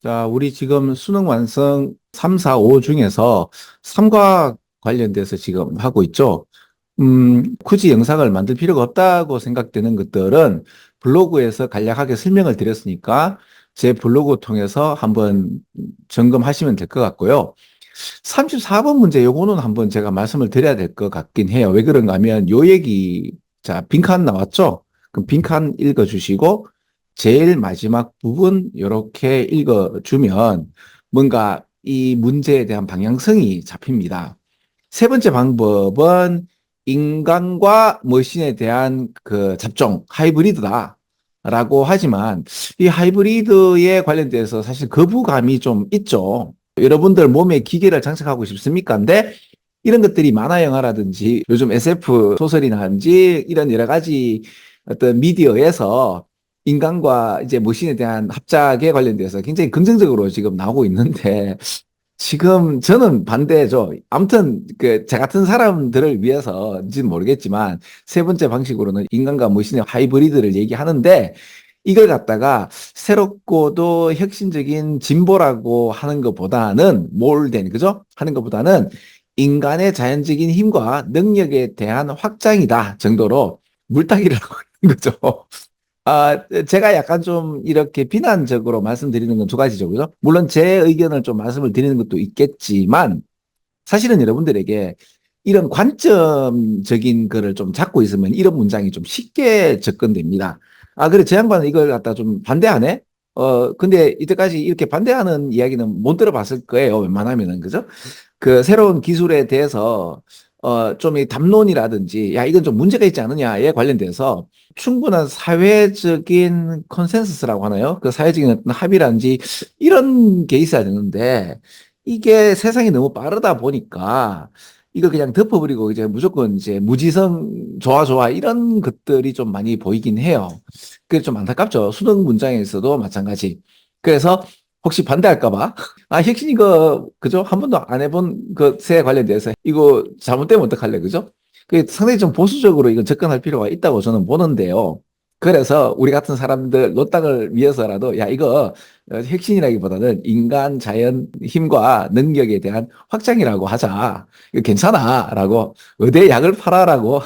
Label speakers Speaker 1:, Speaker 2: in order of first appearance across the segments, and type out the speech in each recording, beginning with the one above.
Speaker 1: 자, 우리 지금 수능 완성 3, 4, 5 중에서 3과 관련돼서 지금 하고 있죠. 굳이 영상을 만들 필요가 없다고 생각되는 것들은 블로그에서 간략하게 설명을 드렸으니까 제 블로그 통해서 한번 점검하시면 될 것 같고요. 34번 문제 요거는 한번 제가 말씀을 드려야 될 것 같긴 해요. 왜 그런가 하면 요 얘기, 자, 빈칸 나왔죠? 그럼 빈칸 읽어주시고 제일 마지막 부분 이렇게 읽어주면 뭔가 이 문제에 대한 방향성이 잡힙니다. 세 번째 방법은 인간과 머신에 대한 그 잡종, 하이브리드다. 라고 하지만 이 하이브리드에 관련돼서 사실 거부감이 좀 있죠. 여러분들 몸에 기계를 장착하고 싶습니까? 근데 이런 것들이 만화 영화라든지 요즘 SF 소설이라든지 이런 여러 가지 어떤 미디어에서 인간과 이제 머신에 대한 합작에 관련돼서 굉장히 긍정적으로 지금 나오고 있는데 지금 저는 반대죠. 아무튼 그 저 같은 사람들을 위해서인지는 모르겠지만 세 번째 방식으로는 인간과 머신의 하이브리드를 얘기하는데 이걸 갖다가 새롭고도 혁신적인 진보라고 하는 것보다는 몰된 그죠? 하는 것보다는 인간의 자연적인 힘과 능력에 대한 확장이다 정도로 물타기를 하고 있는 거죠. 제가 약간 좀 이렇게 비난적으로 말씀드리는 건 두 가지죠. 그죠? 물론 제 의견을 좀 말씀을 드리는 것도 있겠지만, 사실은 여러분들에게 이런 관점적인 거를 좀 잡고 있으면 이런 문장이 좀 쉽게 접근됩니다. 그래, 제 양반은 이걸 갖다 좀 반대하네? 근데 이때까지 이렇게 반대하는 이야기는 못 들어봤을 거예요. 웬만하면은, 그죠? 그 새로운 기술에 대해서 좀 이 담론이라든지 야 이건 좀 문제가 있지 않느냐에 관련돼서 충분한 사회적인 컨센서스라고 하나요? 그 사회적인 어떤 합의라든지 이런 게 있어야 되는데 이게 세상이 너무 빠르다 보니까 이거 그냥 덮어버리고 이제 무조건 이제 무지성 좋아 좋아 이런 것들이 좀 많이 보이긴 해요. 그게 좀 안타깝죠. 수능 문장에서도 마찬가지. 그래서 혹시 반대할까 봐 혁신 이거, 그죠? 한 번도 안 해본 것에 관련돼서 이거 잘못되면 어떡할래, 그죠? 그 상당히 좀 보수적으로 이건 접근할 필요가 있다고 저는 보는데요. 그래서 우리 같은 사람들 노땅을 위해서라도 야, 이거 혁신이라기보다는 인간 자연 힘과 능력에 대한 확장이라고 하자. 이거 괜찮아. 라고 의대 약을 팔아라고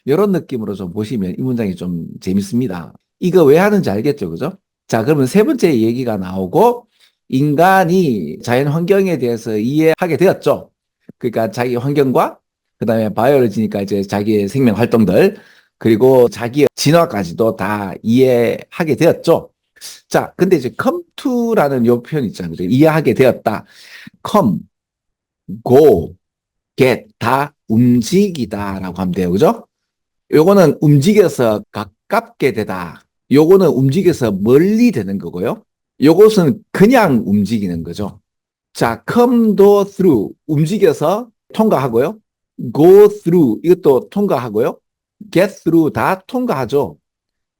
Speaker 1: 이런 느낌으로 좀 보시면 이 문장이 좀 재밌습니다. 이거 왜 하는지 알겠죠, 그죠? 자, 그러면 세 번째 얘기가 나오고 인간이 자연 환경에 대해서 이해하게 되었죠. 그러니까 자기 환경과 그다음에 바이올로지니까 이제 자기의 생명 활동들 그리고 자기의 진화까지도 다 이해하게 되었죠. 자, 근데 이제 come to라는 요 표현 있잖아요. 이해하게 되었다. come, go, get 다 움직이다라고 하면 돼요. 그죠? 요거는 움직여서 가깝게 되다. 요거는 움직여서 멀리 되는 거고요. 요것은 그냥 움직이는 거죠. 자, come도 through 움직여서 통과하고요. go through 이것도 통과하고요. get through 다 통과하죠.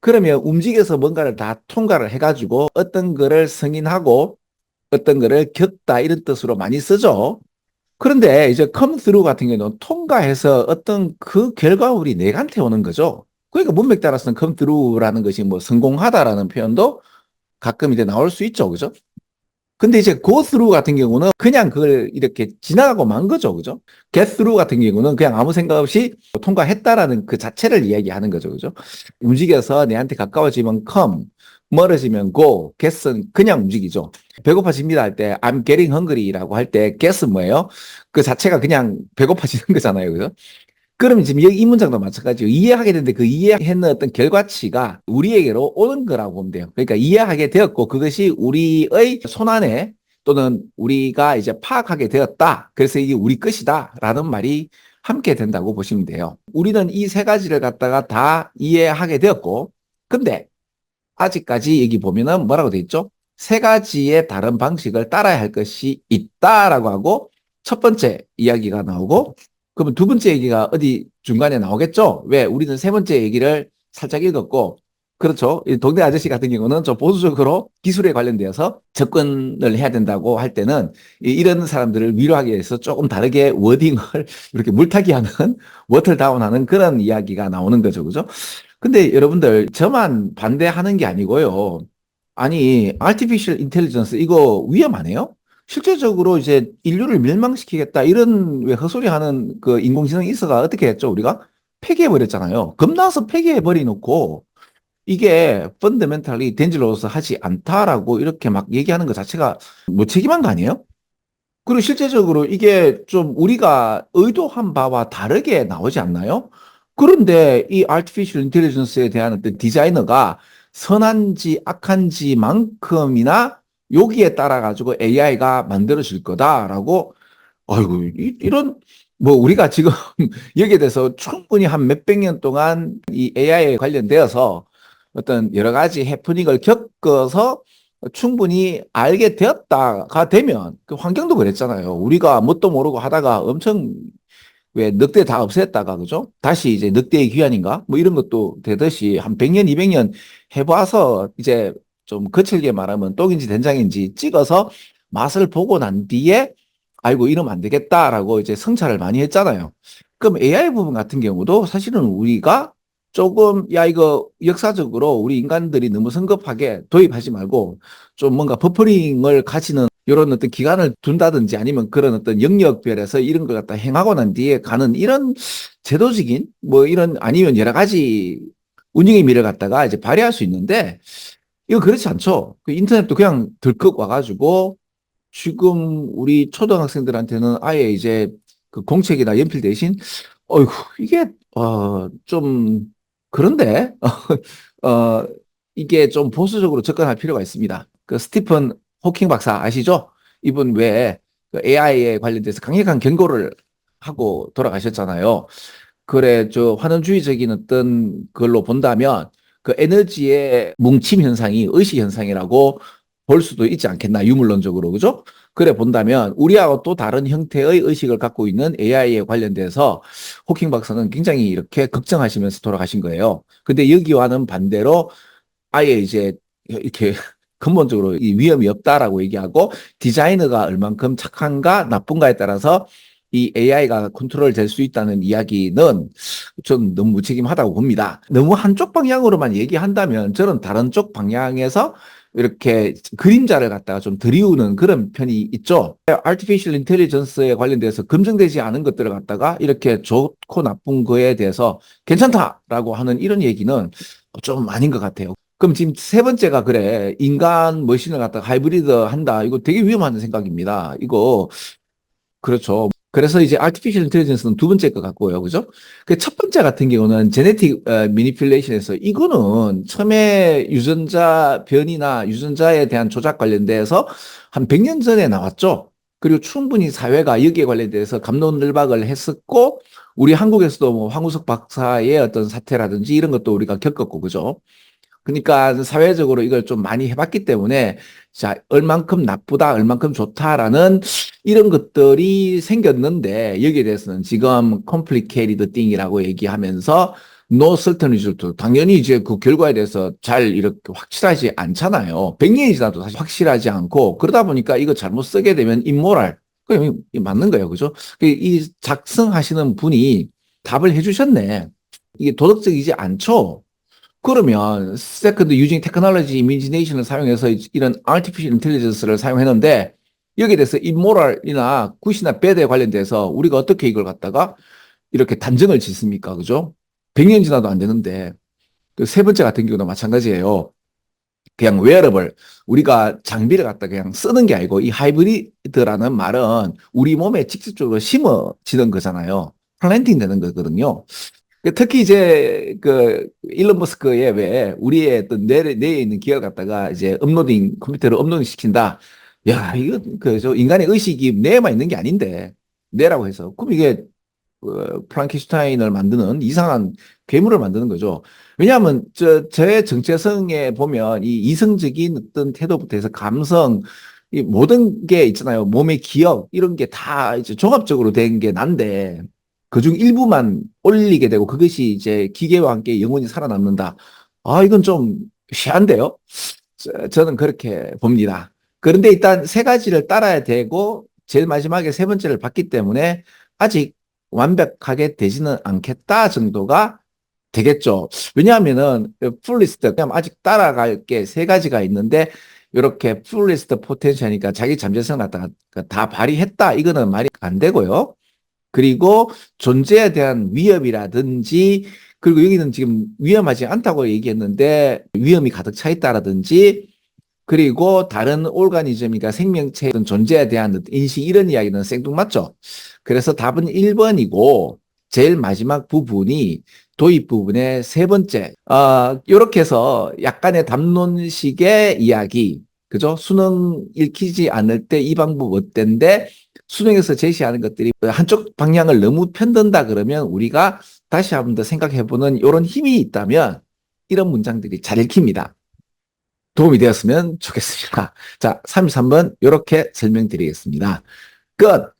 Speaker 1: 그러면 움직여서 뭔가를 다 통과를 해가지고 어떤 거를 승인하고 어떤 거를 겪다 이런 뜻으로 많이 쓰죠. 그런데 이제 come through 같은 경우는 통과해서 어떤 그 결과물이 내한테 오는 거죠. 그러니까 문맥 따라서는 come through라는 것이 뭐 성공하다라는 표현도 가끔 이제 나올 수 있죠. 그죠? 근데 이제 go through 같은 경우는 그냥 그걸 이렇게 지나가고 만 거죠. 그죠? get through 같은 경우는 그냥 아무 생각 없이 통과했다라는 그 자체를 이야기하는 거죠. 그죠? 움직여서 내한테 가까워지면 come, 멀어지면 go, get은 그냥 움직이죠. 배고파집니다 할 때 I'm getting hungry라고 할 때 get은 뭐예요? 그 자체가 그냥 배고파지는 거잖아요. 그죠? 그러면 지금 여기 이 문장도 마찬가지예요. 이해하게 되는데 그 이해했는 어떤 결과치가 우리에게로 오는 거라고 보면 돼요. 그러니까 이해하게 되었고 그것이 우리의 손안에 또는 우리가 이제 파악하게 되었다. 그래서 이게 우리 것이다. 라는 말이 함께 된다고 보시면 돼요. 우리는 이 세 가지를 갖다가 다 이해하게 되었고 근데 아직까지 여기 보면은 뭐라고 돼 있죠? 세 가지의 다른 방식을 따라야 할 것이 있다라고 하고 첫 번째 이야기가 나오고 그러면 두 번째 얘기가 어디 중간에 나오겠죠? 왜? 우리는 세 번째 얘기를 살짝 읽었고 그렇죠. 이 동네 아저씨 같은 경우는 좀 보수적으로 기술에 관련되어서 접근을 해야 된다고 할 때는 이런 사람들을 위로하기 위해서 조금 다르게 워딩을 이렇게 물타기하는 워털다운하는 그런 이야기가 나오는 거죠. 그죠? 근데 여러분들 저만 반대하는 게 아니고요. 아니, artificial intelligence 이거 위험하네요? 실제적으로 이제 인류를 멸망시키겠다 이런 왜 헛소리 하는 그 인공지능 있어가 어떻게 했죠, 우리가? 폐기해버렸잖아요. 겁나서 폐기해버리 놓고 이게 펀더멘탈리 덴저러스 하지 않다라고 이렇게 막 얘기하는 것 자체가 무책임한 거 아니에요? 그리고 실제적으로 이게 좀 우리가 의도한 바와 다르게 나오지 않나요? 그런데 이 artificial intelligence에 대한 어떤 디자이너가 선한지 악한지만큼이나 여기에 따라 가지고 AI가 만들어질 거다라고 아이고 이런 뭐 우리가 지금 여기에 대해서 충분히 한 몇백 년 동안 이 AI에 관련되어서 어떤 여러 가지 해프닝을 겪어서 충분히 알게 되었다가 되면 그 환경도 그랬잖아요. 우리가 뭣도 모르고 하다가 엄청 왜 늑대 다 없앴다가 그죠? 다시 이제 늑대의 귀환인가? 뭐 이런 것도 되듯이 한 100년, 200년 해봐서 이제 좀 거칠게 말하면 똑인지 된장인지 찍어서 맛을 보고 난 뒤에 아이고 이러면 안 되겠다라고 이제 성찰을 많이 했잖아요. 그럼 AI 부분 같은 경우도 사실은 우리가 조금 야 이거 역사적으로 우리 인간들이 너무 성급하게 도입하지 말고 좀 뭔가 버퍼링을 가지는 이런 어떤 기간을 둔다든지 아니면 그런 어떤 영역별에서 이런 걸 갖다 행하고 난 뒤에 가는 이런 제도적인 뭐 이런 아니면 여러 가지 운영의 미를 갖다가 이제 발휘할 수 있는데 이거 그렇지 않죠. 그 인터넷도 그냥 들컥 와가지고 지금 우리 초등학생들한테는 아예 이제 그 공책이나 연필 대신 어이구 이게 좀 그런데 어 이게 좀 보수적으로 접근할 필요가 있습니다. 그 스티픈 호킹 박사 아시죠? 이분 외에 그 AI에 관련돼서 강력한 경고를 하고 돌아가셨잖아요. 그래, 저 환원주의적인 어떤 걸로 본다면 그 에너지의 뭉침 현상이 의식 현상이라고 볼 수도 있지 않겠나, 유물론적으로, 그죠? 그래 본다면 우리하고 또 다른 형태의 의식을 갖고 있는 AI에 관련돼서 호킹 박사는 굉장히 이렇게 걱정하시면서 돌아가신 거예요. 근데 여기와는 반대로 아예 이제 이렇게 근본적으로 이 위험이 없다라고 얘기하고 디자이너가 얼만큼 착한가 나쁜가에 따라서 이 AI가 컨트롤 될 수 있다는 이야기는 좀 너무 무책임하다고 봅니다. 너무 한쪽 방향으로만 얘기한다면 저는 다른 쪽 방향에서 이렇게 그림자를 갖다가 좀 들이우는 그런 편이 있죠. artificial intelligence에 관련돼서 검증되지 않은 것들을 갖다가 이렇게 좋고 나쁜 거에 대해서 괜찮다라고 하는 이런 얘기는 좀 아닌 것 같아요. 그럼 지금 세 번째가 그래. 인간 머신을 갖다가 하이브리드 한다. 이거 되게 위험한 생각입니다. 이거, 그렇죠. 그래서 이제 artificial intelligence는 두 번째 거 같고요. 그죠? 그 첫 번째 같은 경우는 genetic manipulation에서 이거는 처음에 유전자 변이나 유전자에 대한 조작 관련돼서 한 100년 전에 나왔죠. 그리고 충분히 사회가 여기에 관련돼서 갑론을박을 했었고, 우리 한국에서도 뭐 황우석 박사의 어떤 사태라든지 이런 것도 우리가 겪었고, 그죠? 그러니까 사회적으로 이걸 좀 많이 해봤기 때문에 자, 얼만큼 나쁘다, 얼만큼 좋다라는 이런 것들이 생겼는데 여기에 대해서는 지금 complicated thing이라고 얘기하면서 no certain result. 당연히 이제 그 결과에 대해서 잘 이렇게 확실하지 않잖아요. 100년이 지나도 사실 확실하지 않고 그러다 보니까 이거 잘못 쓰게 되면 immoral. 그게 맞는 거예요. 그죠? 이 작성하시는 분이 답을 해주셨네. 이게 도덕적이지 않죠? 그러면 세컨드 유징 테크놀로지 이미지네이션을 사용해서 이런 artificial intelligence를 사용했는데 여기에 대해서 imoral이나 굿이나 bad에 관련돼서 우리가 어떻게 이걸 갖다가 이렇게 단정을 짓습니까? 그죠? 100년 지나도 안 되는데 그 세 번째 같은 경우도 마찬가지예요. 그냥 웨어러블 우리가 장비를 갖다 그냥 쓰는 게 아니고 이 하이브리드라는 말은 우리 몸에 직접적으로 심어지는 거잖아요. 플랜팅 되는 거거든요. 특히 이제 그 일론 머스크의 왜 우리의 어떤 뇌에 있는 기억을 갖다가 이제 업로딩 컴퓨터로 업로딩 시킨다. 야, 이거 그저 인간의 의식이 뇌에만 있는 게 아닌데 뇌라고 해서 그럼 이게 프랑켄슈타인을 만드는 이상한 괴물을 만드는 거죠. 왜냐하면 저의 정체성에 보면 이 이성적인 어떤 태도부터 해서 감성 이 모든 게 있잖아요. 몸의 기억 이런 게 다 이제 종합적으로 된 게 난데 그중 일부만 올리게 되고 그것이 이제 기계와 함께 영원히 살아남는다. 아, 이건 좀 희한데요? 저는 그렇게 봅니다. 그런데 일단 세 가지를 따라야 되고 제일 마지막에 세 번째를 봤기 때문에 아직 완벽하게 되지는 않겠다 정도가 되겠죠. 왜냐하면은 풀리스트 그냥 아직 따라갈 게 세 가지가 있는데 이렇게 풀리스트 포텐셜이니까 자기 잠재성 갖다가 다 발휘했다. 이거는 말이 안 되고요. 그리고 존재에 대한 위협이라든지 그리고 여기는 지금 위험하지 않다고 얘기했는데 위험이 가득 차 있다라든지 그리고 다른 오르가니즘이니까 생명체의 존재에 대한 인식 이런 이야기는 생뚱맞죠. 그래서 답은 1번이고 제일 마지막 부분이 도입 부분의 세 번째. 이렇게 해서 약간의 담론식의 이야기. 그죠? 수능 읽히지 않을 때 이 방법 어땠는데 수능에서 제시하는 것들이 한쪽 방향을 너무 편든다 그러면 우리가 다시 한번 더 생각해보는 이런 힘이 있다면 이런 문장들이 잘 읽힙니다. 도움이 되었으면 좋겠습니다. 자, 33번 이렇게 설명드리겠습니다. 끝!